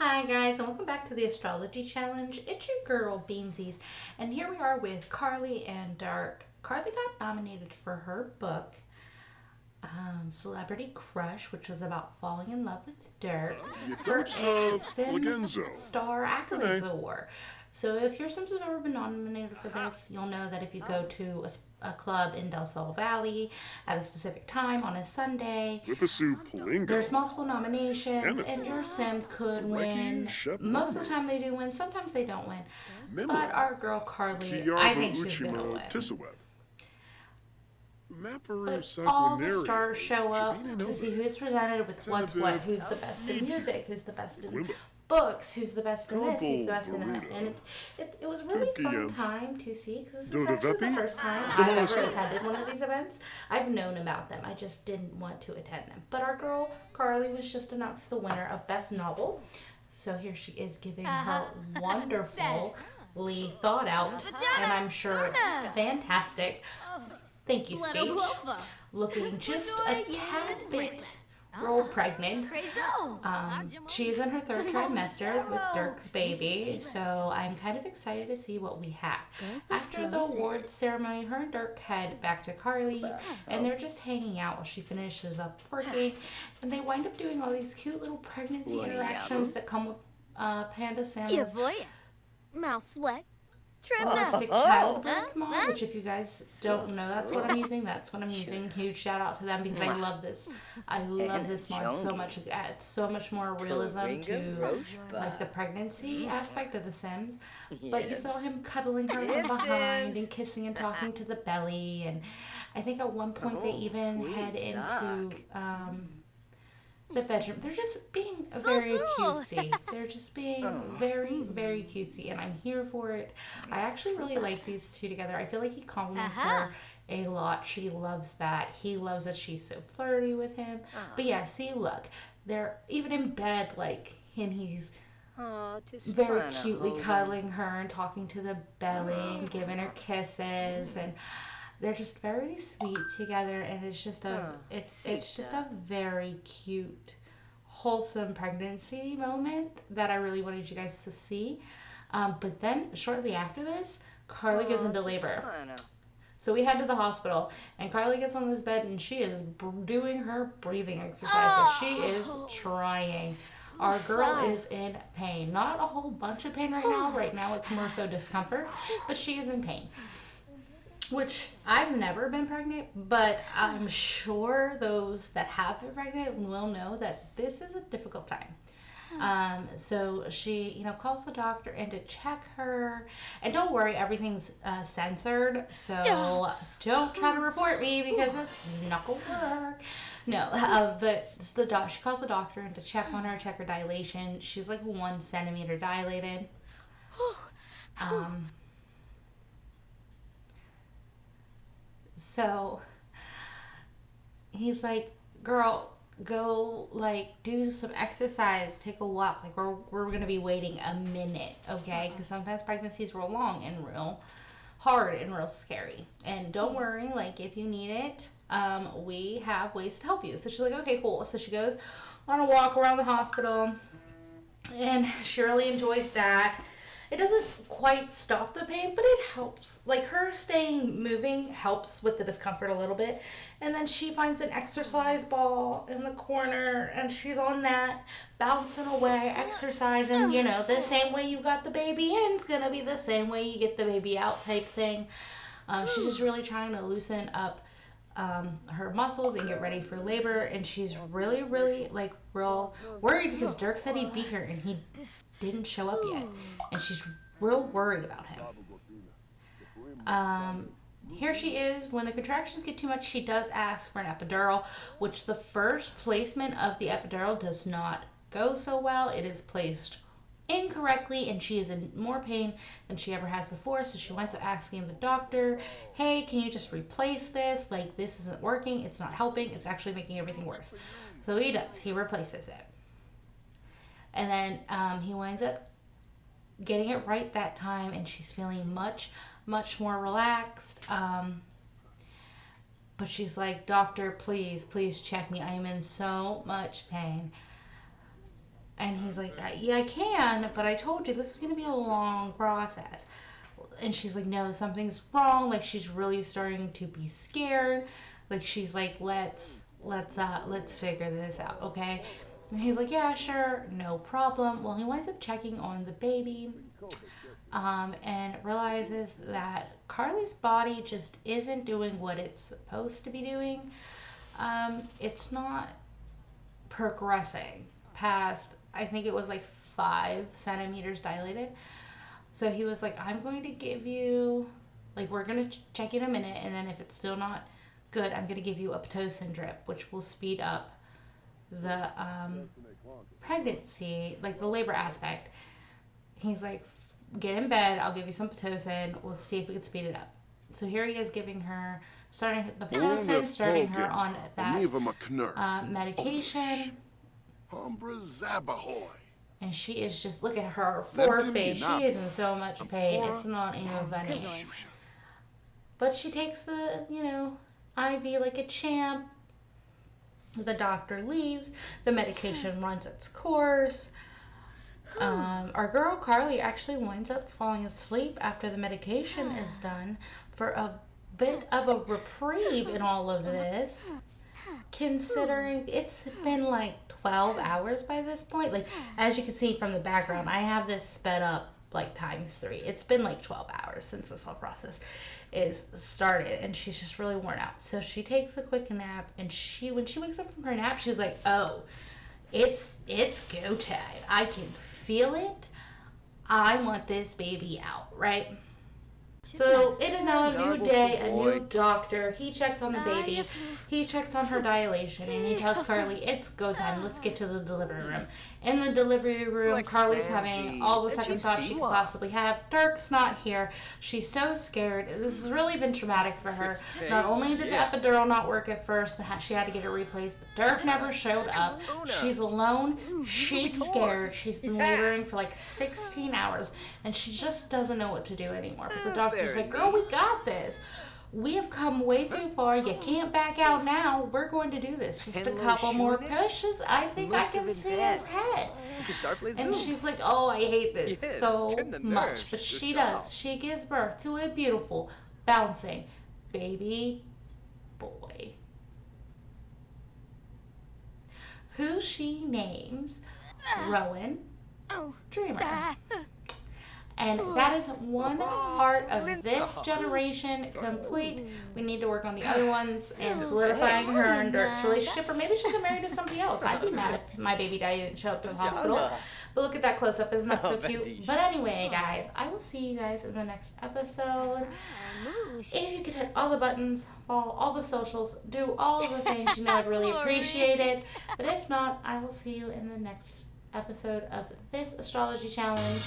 Hi guys, and welcome back to the Astrology Challenge. It's your girl Beamsies, and here we are with Carly and Dark. Carly got nominated for her book, Celebrity Crush, which was about falling in love with Dirk for a Sims Star Accolades Award. So if your Sims have ever been nominated for this, you'll know that if you go to a club in Del Sol Valley at a specific time on a Sunday, there's multiple nominations, and your Sim could win. Most of the time they do win, sometimes they don't win. But our girl Carly, I think she's gonna win. But all the stars show up to see who's presented with what's what, who's the best in music, who's the best in books, who's the best in this, who's the best in that. And it was a really fun time to see, because this is actually the first time I've ever attended one of these events. I've known about them, I just didn't want to attend them. But our girl Carly was just announced the winner of Best Novel. So here she is giving her wonderfully thought out, and I'm sure fantastic thank you speech, looking just a tad bit pregnant. She is in her third trimester with Dirk's baby, so I'm kind of excited to see what we have. After the awards ceremony, her and Dirk head back to Carly's, and they're just hanging out while she finishes up working, and they wind up doing all these cute little pregnancy interactions that come with Panda Sims. Mouse sweat. Holistic childbirth mom, which if you guys don't know, that's what I'm using. That's what I'm using. Huge shout out to them, because I love this. I love this mod so much. It adds so much more realism to like the pregnancy aspect of the Sims. But you saw him cuddling her from behind and kissing and talking to the belly, and I think at one point they even head into the bedroom. They're just being very cutesy. They're just being very, very cutesy, and I'm here for it. I actually really like these two together. I feel like he compliments her a lot. She loves that. He loves that she's so flirty with him. But yeah, see, look, they're even in bed, like, and he's very cutely cuddling her and talking to the belly and giving her kisses, and they're just very sweet together, and it's just a very cute, wholesome pregnancy moment that I really wanted you guys to see. But then shortly after this, Carly goes into labor. So we head to the hospital, and Carly gets on this bed, and she is doing her breathing exercises. She is trying. Our girl is in pain. Not a whole bunch of pain right now. Right now it's more so discomfort, but she is in pain. Which I've never been pregnant, but I'm sure those that have been pregnant will know that this is a difficult time. So she, calls the doctor in to check her. And don't worry, everything's censored, so don't try to report me because it's not going to work. No, but she calls the doctor in to check on her, check her dilation. She's like 1 centimeter dilated. So he's like, girl, go do some exercise, take a walk. Like we're going to be waiting a minute, okay? Because sometimes pregnancies roll long and real hard and real scary. And don't worry, if you need it, we have ways to help you. So she's like, okay, cool. So she goes on a walk around the hospital, and she really enjoys that. It doesn't quite stop the pain, but it helps. Her staying moving helps with the discomfort a little bit. And then she finds an exercise ball in the corner, and she's on that, bouncing away, exercising. The same way you got the baby in is going to be the same way you get the baby out type thing. She's just really trying to loosen up her muscles and get ready for labor, and she's really, really real worried because Dirk said he beat her and he didn't show up yet, and she's real worried about him. Here she is. When the contractions get too much, she does ask for an epidural, which the first placement of the epidural does not go so well. It is placed incorrectly, and she is in more pain than she ever has before. So she winds up asking the doctor, hey, can you just replace this? This isn't working, it's not helping, it's actually making everything worse. So he does, he replaces it, and then he winds up getting it right that time, and she's feeling much more relaxed. But she's like, doctor, please check me, I am in so much pain. And he's like, yeah, I can, but I told you this is going to be a long process. And she's like, no, something's wrong. Like, she's really starting to be scared. Like, she's like, let's figure this out, okay? And he's like, yeah, sure, no problem. Well, he winds up checking on the baby, and realizes that Carly's body just isn't doing what it's supposed to be doing. It's not progressing past, I think it was like 5 centimeters dilated. So he was like, I'm going to give you, like, we're going to check in a minute, and then if it's still not good, I'm going to give you a Pitocin drip, which will speed up the pregnancy, like the labor aspect. He's like, get in bed, I'll give you some Pitocin, we'll see if we can speed it up. So here he is giving her, starting the Pitocin, starting her on that medication. And she is just, look at her poor face. She is in so much pain. It's not even funny. But she takes the, IV like a champ. The doctor leaves. The medication runs its course. Our girl Carly actually winds up falling asleep after the medication is done for a bit of a reprieve in all of this. Considering it's been like 12 hours by this point. Like, as you can see from the background, I have this sped up like ×3. It's been like 12 hours since this whole process is started, and she's just really worn out. So she takes a quick nap, and when she wakes up from her nap, she's like, oh, it's go time. I can feel it. I want this baby out, right? So it is now a new day, a new doctor. He checks on the baby. He checks on her dilation, and he tells Carly, it's go time. Let's get to the delivery room. In the delivery room, Carly's having all the second thoughts she could possibly have. Dirk's not here. She's so scared. This has really been traumatic for her. Not only did the epidural not work at first, she had to get it replaced, but Dirk never showed up. She's alone. She's scared. She's been laboring for like 16 hours, and she just doesn't know what to do anymore. But the doctor's like, girl, we got this. We have come way too far. You can't back out now. We're going to do this. Just a couple more pushes. I think I can see his head. And she's like, oh, I hate this so much. But she does. She gives birth to a beautiful, bouncing baby boy, who she names Rowan Dreamer. And that is one part of this generation complete. We need to work on the other ones and solidifying her and Dirk's relationship. Or maybe she'll get married to somebody else. I'd be mad if my baby daddy didn't show up to the hospital. But look at that close-up. Isn't that so cute? But anyway, guys, I will see you guys in the next episode. If you could hit all the buttons, follow all the socials, do all the things, I'd really appreciate it. But if not, I will see you in the next episode of this astrology challenge.